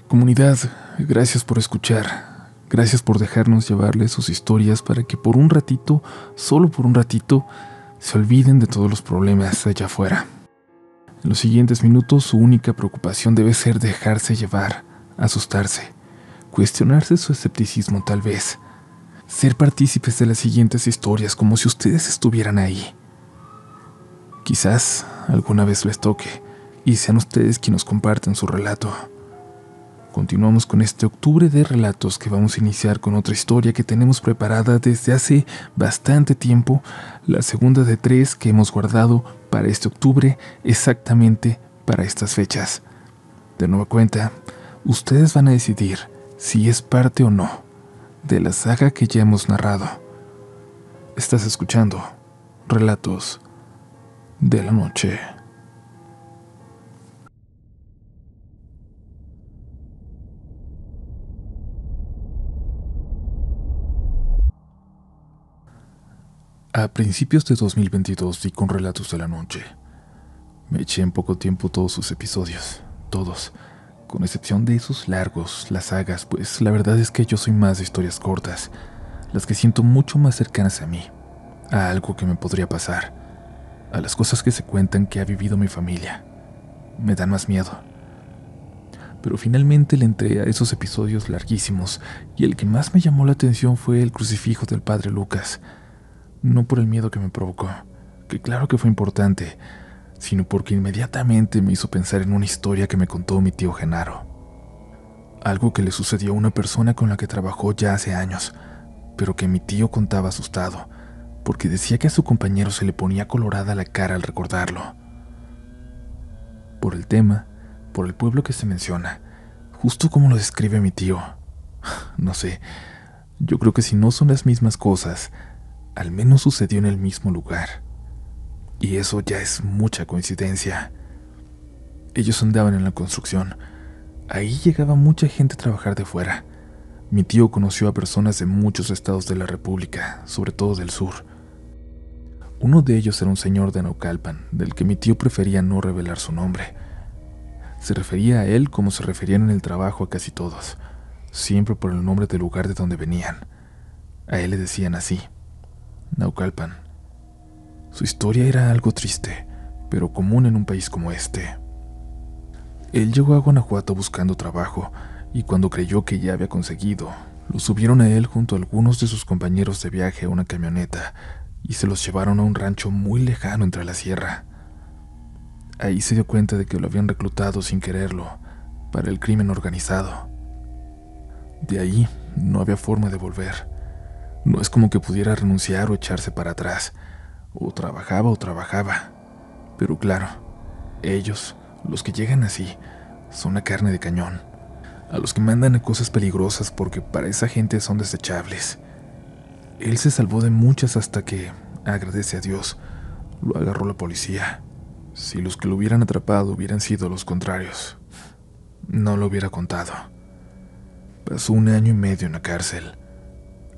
Comunidad, gracias por escuchar. Gracias por dejarnos llevarles sus historias para que por un ratito, solo por un ratito, se olviden de todos los problemas allá afuera. En los siguientes minutos, su única preocupación debe ser dejarse llevar, asustarse, cuestionarse su escepticismo tal vez, ser partícipes de las siguientes historias como si ustedes estuvieran ahí. Quizás alguna vez les toque y sean ustedes quienes comparten su relato. Continuamos con este octubre de relatos que vamos a iniciar con otra historia que tenemos preparada desde hace bastante tiempo, la segunda de 3 que hemos guardado para este octubre, exactamente para estas fechas. De nueva cuenta, ustedes van a decidir si es parte o no de la saga que ya hemos narrado. Estás escuchando Relatos de la Noche. A principios de 2022 di con Relatos de la Noche. Me eché en poco tiempo todos sus episodios, todos, con excepción de esos largos, las sagas, pues la verdad es que yo soy más de historias cortas, las que siento mucho más cercanas a mí, a algo que me podría pasar, a las cosas que se cuentan que ha vivido mi familia. Me dan más miedo. Pero finalmente le entré a esos episodios larguísimos, y el que más me llamó la atención fue el crucifijo del padre Lucas. No por el miedo que me provocó, que claro que fue importante, sino porque inmediatamente me hizo pensar en una historia que me contó mi tío Genaro. Algo que le sucedió a una persona con la que trabajó ya hace años, pero que mi tío contaba asustado, porque decía que a su compañero se le ponía colorada la cara al recordarlo. Por el tema, por el pueblo que se menciona, justo como lo describe mi tío. No sé, yo creo que si no son las mismas cosas, al menos sucedió en el mismo lugar. Y eso ya es mucha coincidencia. Ellos andaban en la construcción. Ahí llegaba mucha gente a trabajar de fuera. Mi tío conoció a personas de muchos estados de la República, sobre todo del sur. Uno de ellos era un señor de Naucalpan, del que mi tío prefería no revelar su nombre. Se refería a él como se referían en el trabajo a casi todos, siempre por el nombre del lugar de donde venían. A él le decían así: Naucalpan. Su historia era algo triste, pero común en un país como este. Él llegó a Guanajuato buscando trabajo, y cuando creyó que ya había conseguido, lo subieron a él junto a algunos de sus compañeros de viaje a una camioneta, y se los llevaron a un rancho muy lejano entre la sierra. Ahí se dio cuenta de que lo habían reclutado sin quererlo, para el crimen organizado. De ahí no había forma de volver. No es como que pudiera renunciar o echarse para atrás. O trabajaba. Pero claro, ellos, los que llegan así, son la carne de cañón. A los que mandan a cosas peligrosas porque para esa gente son desechables. Él se salvó de muchas hasta que, agradece a Dios, lo agarró la policía. Si los que lo hubieran atrapado hubieran sido los contrarios, no lo hubiera contado. Pasó 1 año y medio en la cárcel.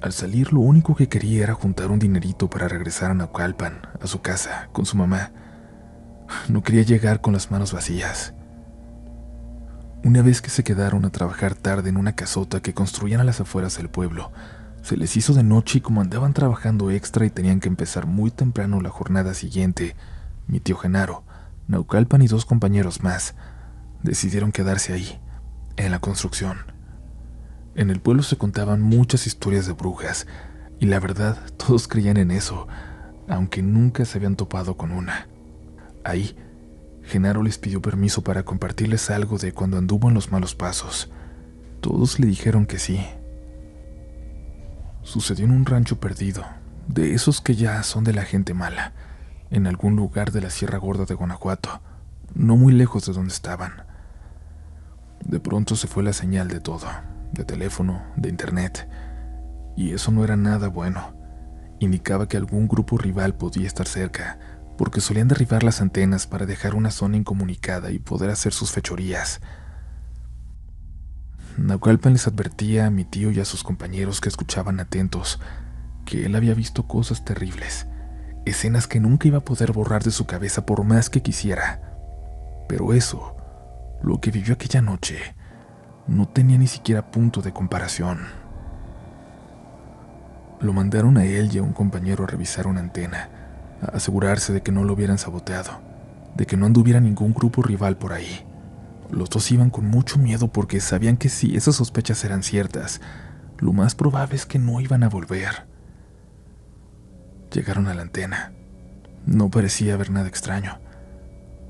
Al salir, lo único que quería era juntar un dinerito para regresar a Naucalpan, a su casa, con su mamá. No quería llegar con las manos vacías. Una vez que se quedaron a trabajar tarde en una casota que construían a las afueras del pueblo, se les hizo de noche y como andaban trabajando extra y tenían que empezar muy temprano la jornada siguiente, mi tío Genaro, Naucalpan y 2 compañeros más decidieron quedarse ahí, en la construcción. En el pueblo se contaban muchas historias de brujas, y la verdad, todos creían en eso, aunque nunca se habían topado con una. Ahí, Genaro les pidió permiso para compartirles algo de cuando anduvo en los malos pasos. Todos le dijeron que sí. Sucedió en un rancho perdido, de esos que ya son de la gente mala, en algún lugar de la Sierra Gorda de Guanajuato, no muy lejos de donde estaban. De pronto se fue la señal de todo, de teléfono, de internet, y eso no era nada bueno. Indicaba que algún grupo rival podía estar cerca, porque solían derribar las antenas para dejar una zona incomunicada y poder hacer sus fechorías. Naucalpan les advertía a mi tío y a sus compañeros que escuchaban atentos, que él había visto cosas terribles, escenas que nunca iba a poder borrar de su cabeza por más que quisiera. Pero eso, lo que vivió aquella noche, No tenía ni siquiera punto de comparación. Lo mandaron a él y a un compañero a revisar una antena, a asegurarse de que no lo hubieran saboteado, de que no anduviera ningún grupo rival por ahí. Los dos iban con mucho miedo porque sabían que si esas sospechas eran ciertas, lo más probable es que no iban a volver. Llegaron a la antena. No parecía haber nada extraño,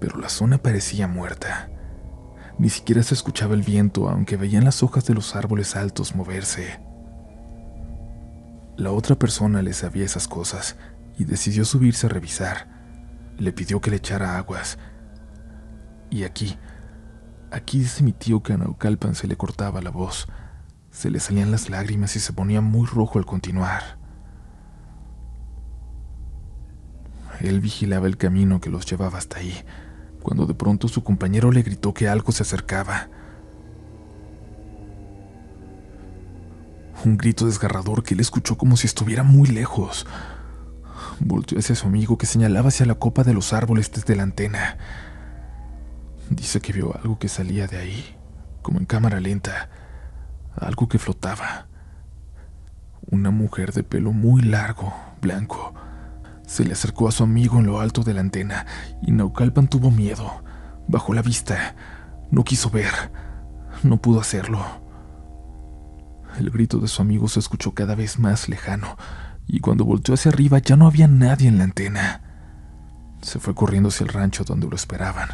pero la zona parecía muerta. Ni siquiera se escuchaba el viento, aunque veían las hojas de los árboles altos moverse. La otra persona le sabía esas cosas y decidió subirse a revisar. Le pidió que le echara aguas. Y aquí dice mi tío que a Naucalpan se le cortaba la voz, se le salían las lágrimas y se ponía muy rojo al continuar. Él vigilaba el camino que los llevaba hasta ahí, cuando de pronto su compañero le gritó que algo se acercaba. Un grito desgarrador que él escuchó como si estuviera muy lejos. Volteó hacia su amigo que señalaba hacia la copa de los árboles desde la antena. Dice que vio algo que salía de ahí, como en cámara lenta, algo que flotaba. Una mujer de pelo muy largo, blanco. Se le acercó a su amigo en lo alto de la antena y Naucalpan tuvo miedo. Bajó la vista. No quiso ver. No pudo hacerlo. El grito de su amigo se escuchó cada vez más lejano y cuando volteó hacia arriba ya no había nadie en la antena. Se fue corriendo hacia el rancho donde lo esperaban.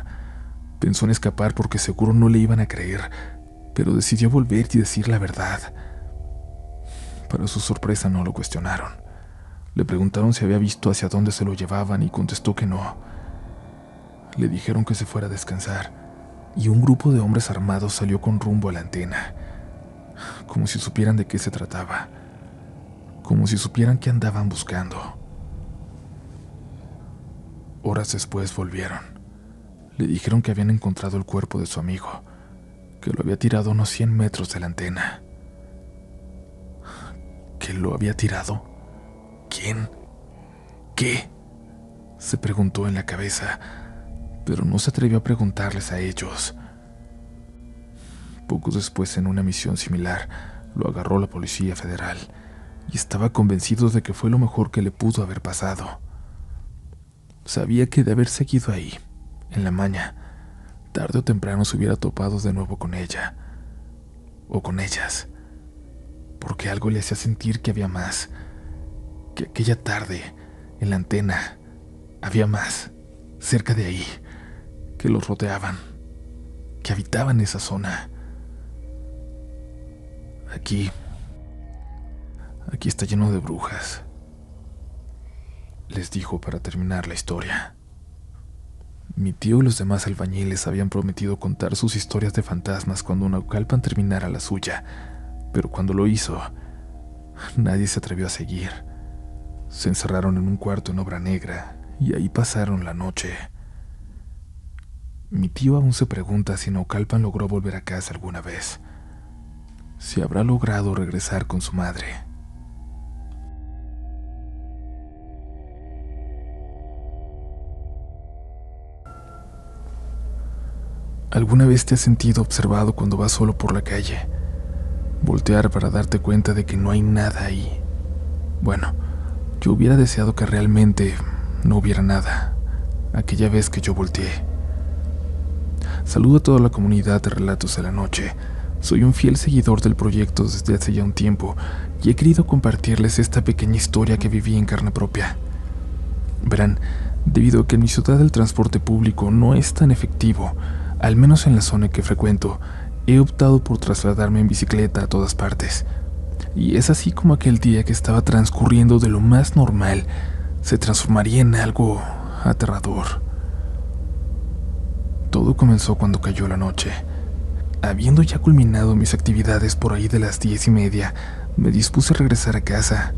Pensó en escapar porque seguro no le iban a creer, pero decidió volver y decir la verdad. Para su sorpresa no lo cuestionaron. Le preguntaron si había visto hacia dónde se lo llevaban y contestó que no. Le dijeron que se fuera a descansar y un grupo de hombres armados salió con rumbo a la antena, como si supieran de qué se trataba, como si supieran qué andaban buscando. Horas después volvieron. Le dijeron que habían encontrado el cuerpo de su amigo, que lo había tirado a unos 100 metros de la antena. ¿Que lo había tirado? ¿Quién? ¿Qué? Se preguntó en la cabeza, pero no se atrevió a preguntarles a ellos. Poco después, en una misión similar, lo agarró la Policía Federal y estaba convencido de que fue lo mejor que le pudo haber pasado. Sabía que de haber seguido ahí, en la maña, tarde o temprano se hubiera topado de nuevo con ella, o con ellas, porque algo le hacía sentir que había más, que aquella tarde, en la antena, había más, cerca de ahí, que los rodeaban, que habitaban esa zona. Aquí está lleno de brujas, les dijo para terminar la historia. Mi tío y los demás albañiles habían prometido contar sus historias de fantasmas cuando Naucalpan terminara la suya, pero cuando lo hizo, nadie se atrevió a seguir. Se encerraron en un cuarto en obra negra y ahí pasaron la noche. Mi tío aún se pregunta si Naucalpan logró volver a casa alguna vez, si habrá logrado regresar con su madre. ¿Alguna vez te has sentido observado cuando vas solo por la calle? Voltear para darte cuenta de que no hay nada ahí. Bueno, yo hubiera deseado que realmente no hubiera nada, aquella vez que yo volteé. Saludo a toda la comunidad de Relatos de la Noche. Soy un fiel seguidor del proyecto desde hace ya un tiempo y he querido compartirles esta pequeña historia que viví en carne propia. Verán, debido a que en mi ciudad el transporte público no es tan efectivo, al menos en la zona que frecuento, he optado por trasladarme en bicicleta a todas partes. Y es así como aquel día que estaba transcurriendo de lo más normal se transformaría en algo aterrador. Todo comenzó cuando cayó la noche. Habiendo ya culminado mis actividades por ahí de las 10:30, me dispuse a regresar a casa.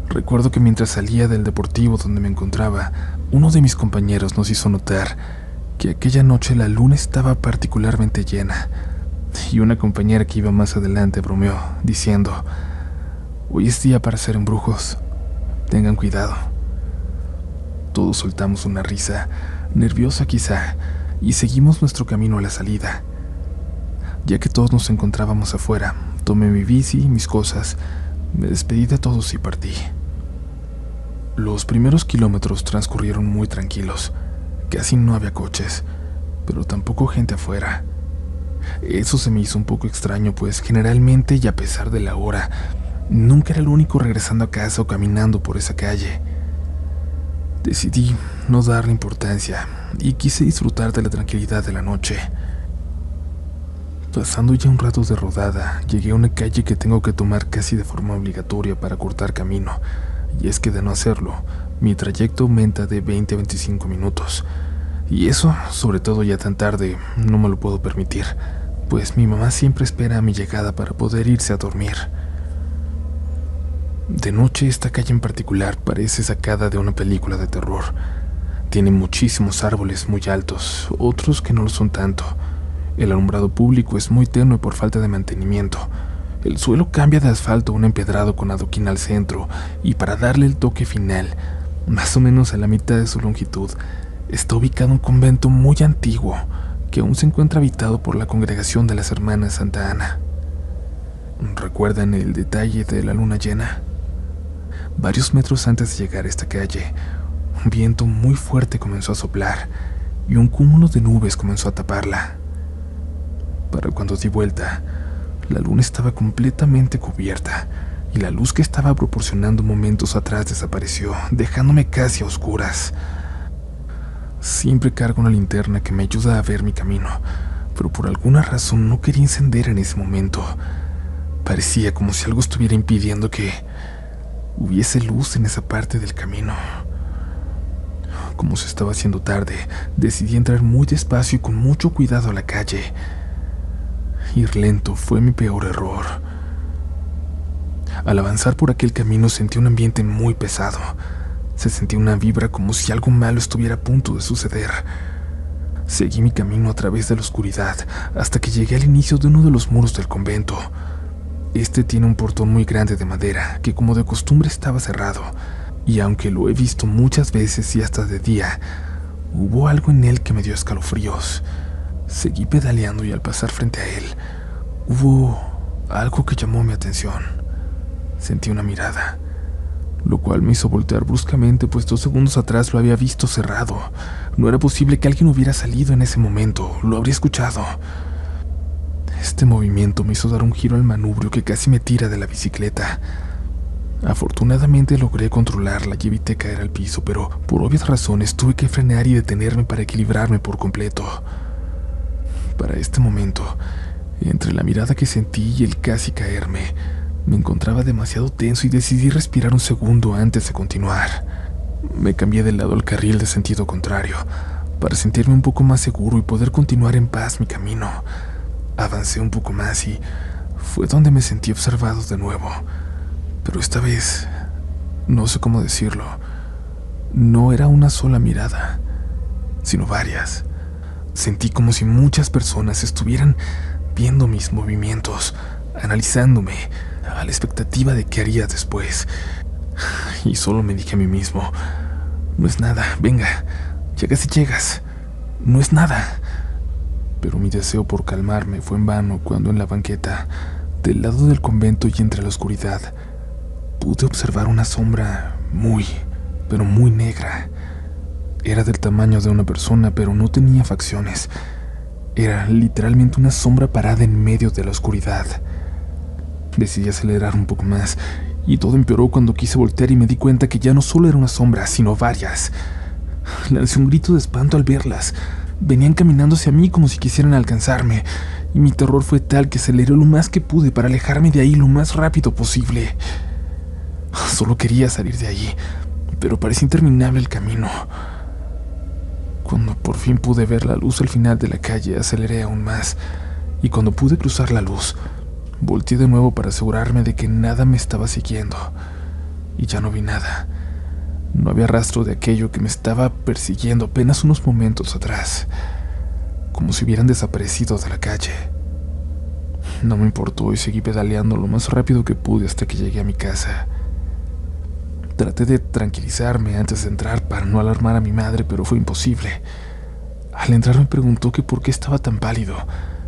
Recuerdo que mientras salía del deportivo donde me encontraba, uno de mis compañeros nos hizo notar que aquella noche la luna estaba particularmente llena, y una compañera que iba más adelante bromeó, diciendo: «Hoy es día para hacer embrujos, tengan cuidado». Todos soltamos una risa, nerviosa quizá, y seguimos nuestro camino a la salida. Ya que todos nos encontrábamos afuera, tomé mi bici y mis cosas, me despedí de todos y partí. Los primeros kilómetros transcurrieron muy tranquilos. Casi no había coches, pero tampoco gente afuera. Eso se me hizo un poco extraño, pues generalmente, y a pesar de la hora, nunca era el único regresando a casa o caminando por esa calle. Decidí no darle importancia y quise disfrutar de la tranquilidad de la noche. Pasando ya un rato de rodada, llegué a una calle que tengo que tomar casi de forma obligatoria para cortar camino, y es que de no hacerlo, mi trayecto aumenta de 20 a 25 minutos. Y eso, sobre todo ya tan tarde, no me lo puedo permitir, pues mi mamá siempre espera a mi llegada para poder irse a dormir. De noche, esta calle en particular parece sacada de una película de terror. Tiene muchísimos árboles muy altos, otros que no lo son tanto. El alumbrado público es muy tenue por falta de mantenimiento. El suelo cambia de asfalto a un empedrado con adoquín al centro, y para darle el toque final, más o menos a la mitad de su longitud, está ubicado un convento muy antiguo que aún se encuentra habitado por la congregación de las Hermanas Santa Ana. ¿Recuerdan el detalle de la luna llena? Varios metros antes de llegar a esta calle, un viento muy fuerte comenzó a soplar y un cúmulo de nubes comenzó a taparla. Para cuando di vuelta, la luna estaba completamente cubierta y la luz que estaba proporcionando momentos atrás desapareció, dejándome casi a oscuras. Siempre cargo una linterna que me ayuda a ver mi camino, pero por alguna razón no quería encender en ese momento. Parecía como si algo estuviera impidiendo que hubiese luz en esa parte del camino. Como se estaba haciendo tarde, decidí entrar muy despacio y con mucho cuidado a la calle. Ir lento fue mi peor error. Al avanzar por aquel camino sentí un ambiente muy pesado. Se sentía una vibra como si algo malo estuviera a punto de suceder. Seguí mi camino a través de la oscuridad hasta que llegué al inicio de uno de los muros del convento. Este tiene un portón muy grande de madera que, como de costumbre, estaba cerrado, y aunque lo he visto muchas veces y hasta de día, hubo algo en él que me dio escalofríos. Seguí pedaleando y al pasar frente a él, hubo algo que llamó mi atención. Sentí una mirada, lo cual me hizo voltear bruscamente, pues 2 segundos atrás lo había visto cerrado. No era posible que alguien hubiera salido en ese momento, lo habría escuchado. Este movimiento me hizo dar un giro al manubrio que casi me tira de la bicicleta. Afortunadamente logré controlarla y evité caer al piso, pero por obvias razones tuve que frenar y detenerme para equilibrarme por completo. Para este momento, entre la mirada que sentí y el casi caerme, me encontraba demasiado tenso y decidí respirar un segundo antes de continuar. Me cambié de lado al carril de sentido contrario, para sentirme un poco más seguro y poder continuar en paz mi camino. Avancé un poco más y fue donde me sentí observado de nuevo. Pero esta vez, no sé cómo decirlo, no era una sola mirada, sino varias. Sentí como si muchas personas estuvieran viendo mis movimientos, analizándome, a la expectativa de qué haría después. Y solo me dije a mí mismo, no es nada, venga, llegas y llegas, no es nada. Pero mi deseo por calmarme fue en vano cuando en la banqueta, del lado del convento y entre la oscuridad, pude observar una sombra muy, pero muy negra. Era del tamaño de una persona, pero no tenía facciones. Era literalmente una sombra parada en medio de la oscuridad. Decidí acelerar un poco más, y todo empeoró cuando quise voltear y me di cuenta que ya no solo era una sombra, sino varias. Lancé un grito de espanto al verlas. Venían caminando hacia mí como si quisieran alcanzarme, y mi terror fue tal que aceleré lo más que pude para alejarme de ahí lo más rápido posible. Solo quería salir de allí, pero parecía interminable el camino. Cuando por fin pude ver la luz al final de la calle, aceleré aún más, y cuando pude cruzar la luz, volteé de nuevo para asegurarme de que nada me estaba siguiendo, y ya no vi nada. No había rastro de aquello que me estaba persiguiendo apenas unos momentos atrás, como si hubieran desaparecido de la calle. No me importó y seguí pedaleando lo más rápido que pude hasta que llegué a mi casa. Traté de tranquilizarme antes de entrar para no alarmar a mi madre, pero fue imposible. Al entrar me preguntó que por qué estaba tan pálido,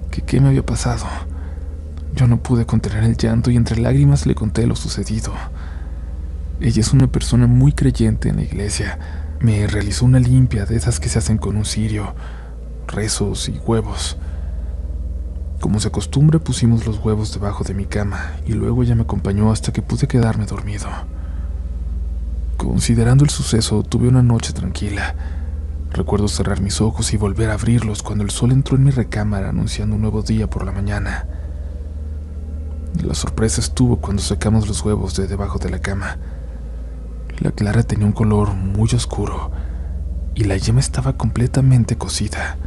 que qué me había pasado. Yo no pude contener el llanto y entre lágrimas le conté lo sucedido. Ella es una persona muy creyente en la iglesia. Me realizó una limpia de esas que se hacen con un cirio, rezos y huevos. Como se acostumbra, pusimos los huevos debajo de mi cama y luego ella me acompañó hasta que pude quedarme dormido. Considerando el suceso, tuve una noche tranquila. Recuerdo cerrar mis ojos y volver a abrirlos cuando el sol entró en mi recámara anunciando un nuevo día por la mañana. La sorpresa estuvo cuando sacamos los huevos de debajo de la cama. La clara tenía un color muy oscuro y la yema estaba completamente cocida,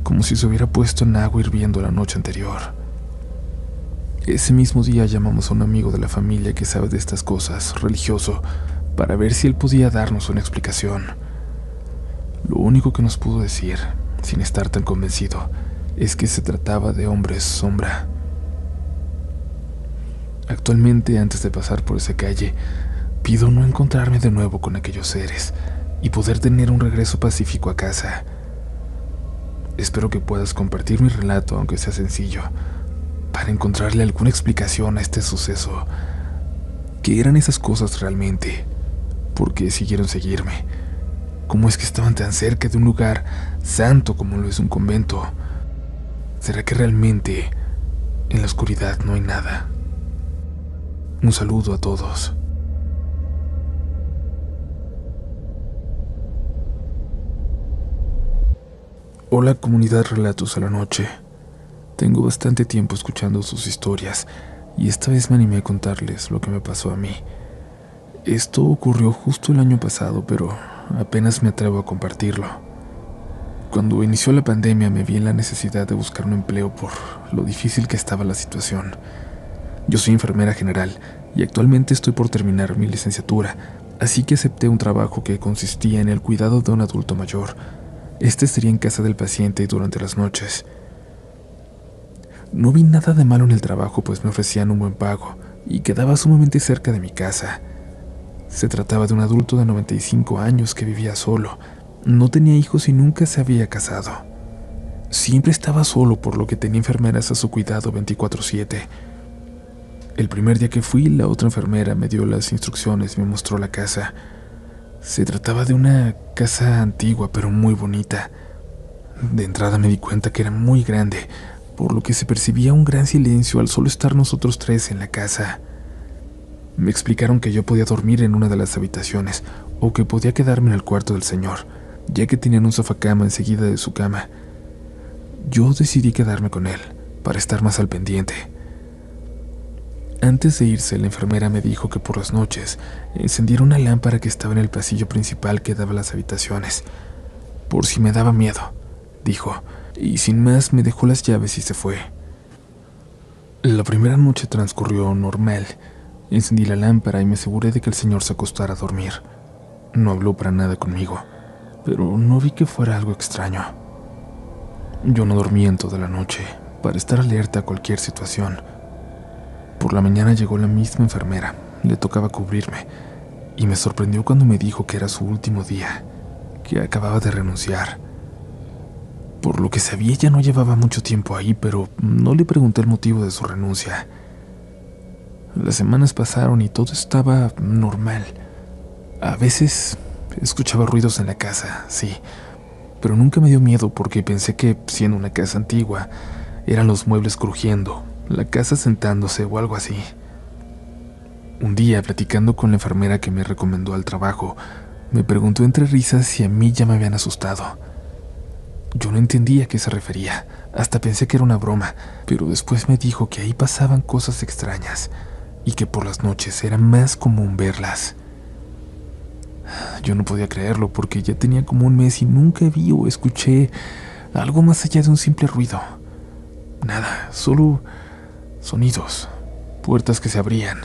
como si se hubiera puesto en agua hirviendo la noche anterior. Ese mismo día llamamos a un amigo de la familia que sabe de estas cosas, religioso, para ver si él podía darnos una explicación. Lo único que nos pudo decir, sin estar tan convencido, es que se trataba de hombres sombra. Actualmente, antes de pasar por esa calle, pido no encontrarme de nuevo con aquellos seres y poder tener un regreso pacífico a casa. Espero que puedas compartir mi relato, aunque sea sencillo, para encontrarle alguna explicación a este suceso. ¿Qué eran esas cosas realmente? ¿Por qué siguieron seguirme? ¿Cómo es que estaban tan cerca de un lugar santo como lo es un convento? ¿Será que realmente en la oscuridad no hay nada? Un saludo a todos. Hola comunidad Relatos a la Noche. Tengo bastante tiempo escuchando sus historias y esta vez me animé a contarles lo que me pasó a mí. Esto ocurrió justo el año pasado, pero apenas me atrevo a compartirlo. Cuando inició la pandemia me vi en la necesidad de buscar un empleo por lo difícil que estaba la situación. Yo soy enfermera general y actualmente estoy por terminar mi licenciatura, así que acepté un trabajo que consistía en el cuidado de un adulto mayor. Este sería en casa del paciente y durante las noches. No vi nada de malo en el trabajo, pues me ofrecían un buen pago y quedaba sumamente cerca de mi casa. Se trataba de un adulto de 95 años que vivía solo, no tenía hijos y nunca se había casado. Siempre estaba solo, por lo que tenía enfermeras a su cuidado 24/7. El primer día que fui, la otra enfermera me dio las instrucciones y me mostró la casa. Se trataba de una casa antigua pero muy bonita. De entrada me di cuenta que era muy grande, por lo que se percibía un gran silencio al solo estar nosotros tres en la casa. Me explicaron que yo podía dormir en una de las habitaciones o que podía quedarme en el cuarto del señor, ya que tenían un sofacama enseguida de su cama. Yo decidí quedarme con él, para estar más al pendiente. Antes de irse, la enfermera me dijo que por las noches encendiera una lámpara que estaba en el pasillo principal que daba a las habitaciones, por si me daba miedo, dijo, y sin más me dejó las llaves y se fue. La primera noche transcurrió normal. Encendí la lámpara y me aseguré de que el señor se acostara a dormir. No habló para nada conmigo, pero no vi que fuera algo extraño. Yo no dormí en toda la noche, para estar alerta a cualquier situación. Por la mañana llegó la misma enfermera, le tocaba cubrirme, y me sorprendió cuando me dijo que era su último día, que acababa de renunciar. Por lo que sabía, ya no llevaba mucho tiempo ahí, pero no le pregunté el motivo de su renuncia. Las semanas pasaron y todo estaba normal. A veces escuchaba ruidos en la casa, sí, pero nunca me dio miedo porque pensé que, siendo una casa antigua, eran los muebles crujiendo, la casa sentándose o algo así. Un día, platicando con la enfermera que me recomendó al trabajo, me preguntó entre risas si a mí ya me habían asustado. Yo no entendía a qué se refería, hasta pensé que era una broma, pero después me dijo que ahí pasaban cosas extrañas y que por las noches era más común verlas. Yo no podía creerlo porque ya tenía como un mes y nunca vi o escuché algo más allá de un simple ruido. Nada, solo sonidos, puertas que se abrían,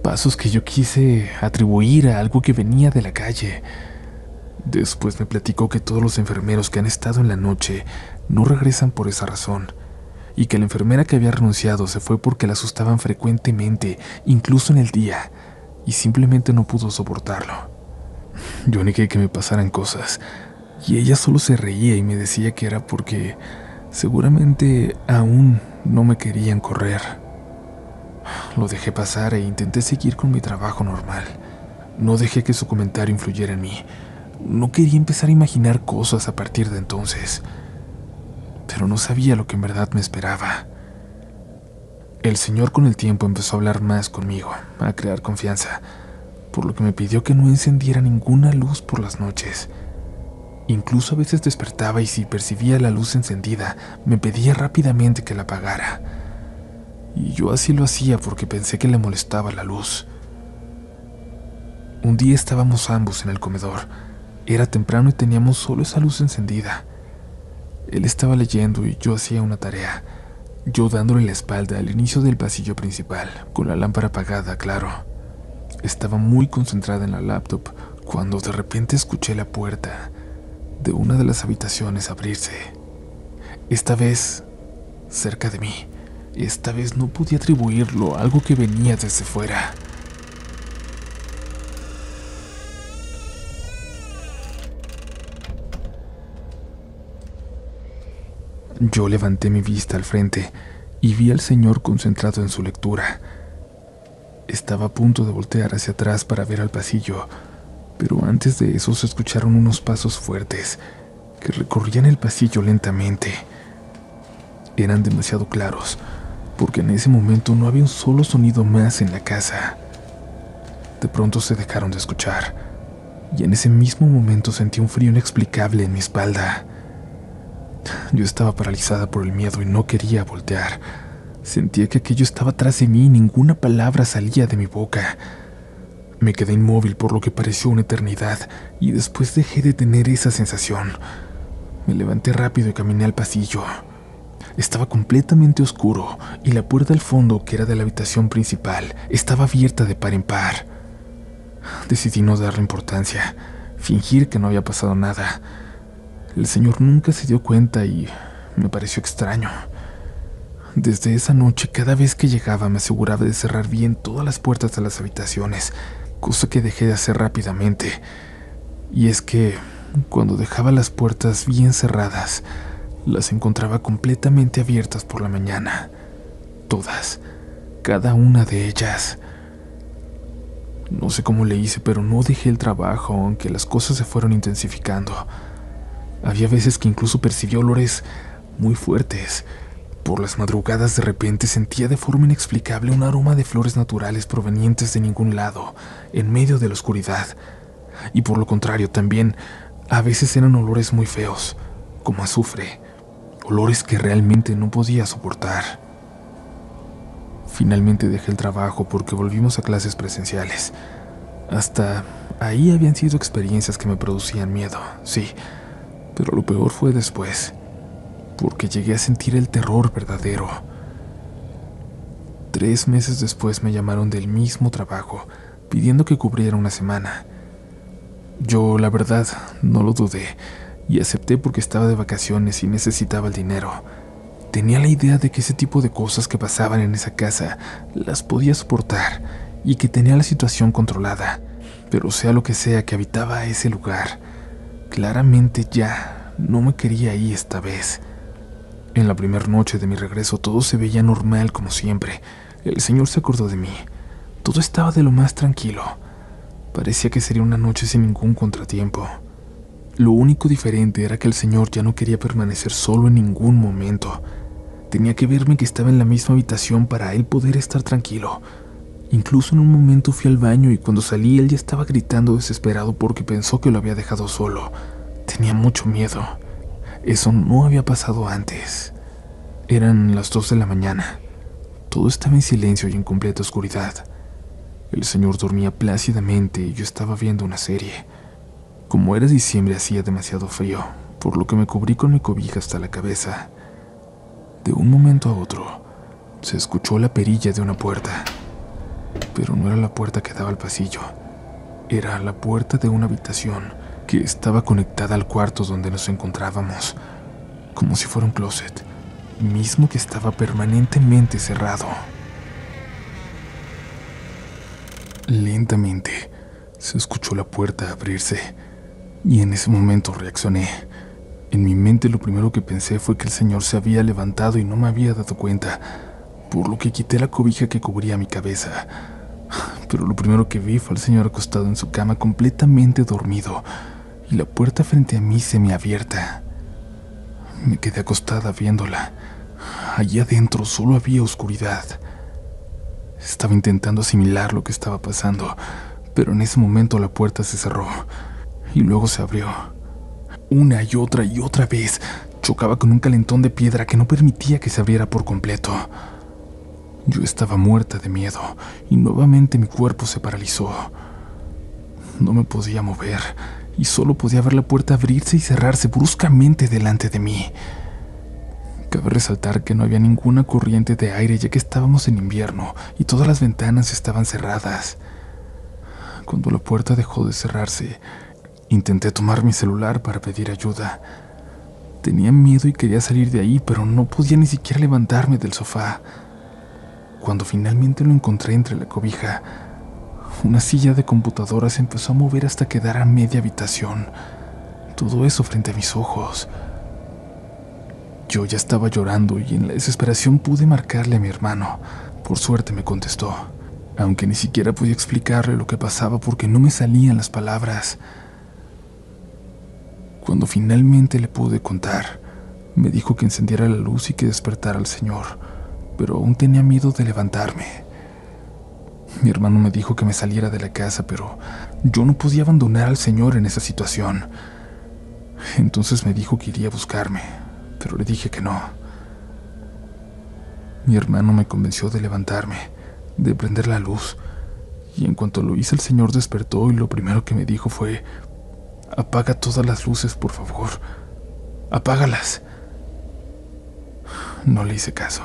pasos que yo quise atribuir a algo que venía de la calle. Después me platicó que todos los enfermeros que han estado en la noche no regresan por esa razón, y que la enfermera que había renunciado se fue porque la asustaban frecuentemente, incluso en el día, y simplemente no pudo soportarlo. Yo negué que me pasaran cosas, y ella solo se reía y me decía que era porque Seguramente aún no me querían correr. Lo dejé pasar e intenté seguir con mi trabajo normal. No dejé que su comentario influyera en mí. No quería empezar a imaginar cosas a partir de entonces, pero no sabía lo que en verdad me esperaba. El señor con el tiempo empezó a hablar más conmigo, a crear confianza, por lo que me pidió que no encendiera ninguna luz por las noches. Incluso a veces despertaba y si percibía la luz encendida, me pedía rápidamente que la apagara. Y yo así lo hacía porque pensé que le molestaba la luz. Un día estábamos ambos en el comedor. Era temprano y teníamos solo esa luz encendida. Él estaba leyendo y yo hacía una tarea, yo dándole la espalda al inicio del pasillo principal, con la lámpara apagada, claro. Estaba muy concentrada en la laptop cuando de repente escuché la puerta de una de las habitaciones abrirse. Esta vez, cerca de mí. Esta vez no podía atribuirlo a algo que venía desde fuera. Yo levanté mi vista al frente y vi al señor concentrado en su lectura. Estaba a punto de voltear hacia atrás para ver al pasillo, pero antes de eso se escucharon unos pasos fuertes que recorrían el pasillo lentamente. Eran demasiado claros, porque en ese momento no había un solo sonido más en la casa. De pronto se dejaron de escuchar, y en ese mismo momento sentí un frío inexplicable en mi espalda. Yo estaba paralizada por el miedo y no quería voltear. Sentía que aquello estaba tras de mí y ninguna palabra salía de mi boca. Me quedé inmóvil por lo que pareció una eternidad, y después dejé de tener esa sensación. Me levanté rápido y caminé al pasillo. Estaba completamente oscuro, y la puerta al fondo, que era de la habitación principal, estaba abierta de par en par. Decidí no darle importancia, fingir que no había pasado nada. El señor nunca se dio cuenta y me pareció extraño. Desde esa noche, cada vez que llegaba me aseguraba de cerrar bien todas las puertas de las habitaciones, cosa que dejé de hacer rápidamente. Y es que, cuando dejaba las puertas bien cerradas, las encontraba completamente abiertas por la mañana. Todas, cada una de ellas. No sé cómo le hice, pero no dejé el trabajo, aunque las cosas se fueron intensificando. Había veces que incluso percibía olores muy fuertes. Por las madrugadas de repente sentía de forma inexplicable un aroma de flores naturales provenientes de ningún lado, en medio de la oscuridad. Y por lo contrario también, a veces eran olores muy feos, como azufre, olores que realmente no podía soportar. Finalmente dejé el trabajo porque volvimos a clases presenciales. Hasta ahí habían sido experiencias que me producían miedo, sí, pero lo peor fue después, porque llegué a sentir el terror verdadero. 3 meses después me llamaron del mismo trabajo, pidiendo que cubriera una semana. Yo, la verdad, no lo dudé, y acepté porque estaba de vacaciones y necesitaba el dinero. Tenía la idea de que ese tipo de cosas que pasaban en esa casa las podía soportar, y que tenía la situación controlada, pero sea lo que sea que habitaba ese lugar, claramente ya no me quería ahí esta vez. En la primera noche de mi regreso todo se veía normal como siempre. El señor se acordó de mí. Todo estaba de lo más tranquilo. Parecía que sería una noche sin ningún contratiempo. Lo único diferente era que el señor ya no quería permanecer solo en ningún momento. Tenía que verme que estaba en la misma habitación para él poder estar tranquilo. Incluso en un momento fui al baño y cuando salí él ya estaba gritando desesperado porque pensó que lo había dejado solo. Tenía mucho miedo. Eso no había pasado antes. Eran las 2 de la mañana. Todo estaba en silencio y en completa oscuridad. El señor dormía plácidamente y yo estaba viendo una serie. Como era diciembre hacía demasiado frío, por lo que me cubrí con mi cobija hasta la cabeza. De un momento a otro, se escuchó la perilla de una puerta. Pero no era la puerta que daba al pasillo. Era la puerta de una habitación que estaba conectada al cuarto donde nos encontrábamos, como si fuera un closet, mismo que estaba permanentemente cerrado. Lentamente se escuchó la puerta abrirse y en ese momento reaccioné. En mi mente lo primero que pensé fue que el señor se había levantado y no me había dado cuenta, por lo que quité la cobija que cubría mi cabeza. Pero lo primero que vi fue al señor acostado en su cama completamente dormido y la puerta frente a mí semiabierta. Me quedé acostada viéndola. Allí adentro solo había oscuridad. Estaba intentando asimilar lo que estaba pasando, pero en ese momento la puerta se cerró y luego se abrió. Una y otra vez chocaba con un calentón de piedra que no permitía que se abriera por completo. Yo estaba muerta de miedo y nuevamente mi cuerpo se paralizó. No me podía mover y solo podía ver la puerta abrirse y cerrarse bruscamente delante de mí. Cabe resaltar que no había ninguna corriente de aire ya que estábamos en invierno y todas las ventanas estaban cerradas. Cuando la puerta dejó de cerrarse, intenté tomar mi celular para pedir ayuda. Tenía miedo y quería salir de ahí, pero no podía ni siquiera levantarme del sofá. Cuando finalmente lo encontré entre la cobija, una silla de computadora se empezó a mover hasta quedar a media habitación. Todo eso frente a mis ojos. Yo ya estaba llorando y en la desesperación pude marcarle a mi hermano. Por suerte me contestó, aunque ni siquiera podía explicarle lo que pasaba porque no me salían las palabras. Cuando finalmente le pude contar, me dijo que encendiera la luz y que despertara al señor, pero aún tenía miedo de levantarme. Mi hermano me dijo que me saliera de la casa, pero yo no podía abandonar al señor en esa situación. Entonces me dijo que iría a buscarme, pero le dije que no. Mi hermano me convenció de levantarme, de prender la luz, y en cuanto lo hice el señor despertó y lo primero que me dijo fue: «Apaga todas las luces, por favor. Apágalas». No le hice caso.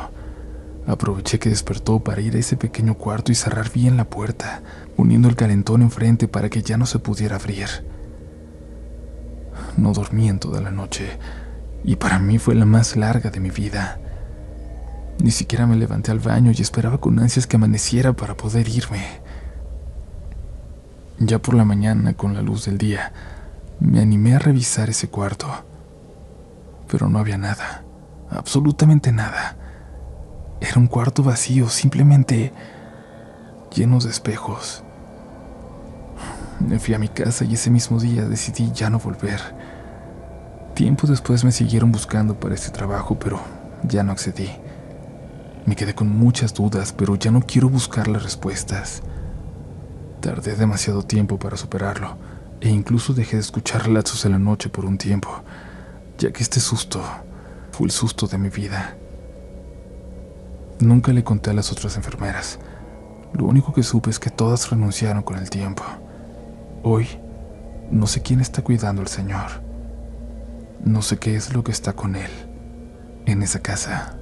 Aproveché que despertó para ir a ese pequeño cuarto y cerrar bien la puerta, poniendo el calentón enfrente para que ya no se pudiera abrir. No dormí en toda la noche, y para mí fue la más larga de mi vida. Ni siquiera me levanté al baño y esperaba con ansias que amaneciera para poder irme. Ya por la mañana, con la luz del día, me animé a revisar ese cuarto, pero no había nada, absolutamente nada. Era un cuarto vacío, simplemente lleno de espejos. Me fui a mi casa y ese mismo día decidí ya no volver. Tiempo después me siguieron buscando para este trabajo, pero ya no accedí. Me quedé con muchas dudas, pero ya no quiero buscar las respuestas. Tardé demasiado tiempo para superarlo, e incluso dejé de escuchar relatos en la noche por un tiempo, ya que este susto fue el susto de mi vida. Nunca le conté a las otras enfermeras. Lo único que supe es que todas renunciaron con el tiempo. Hoy, no sé quién está cuidando al señor. No sé qué es lo que está con él en esa casa.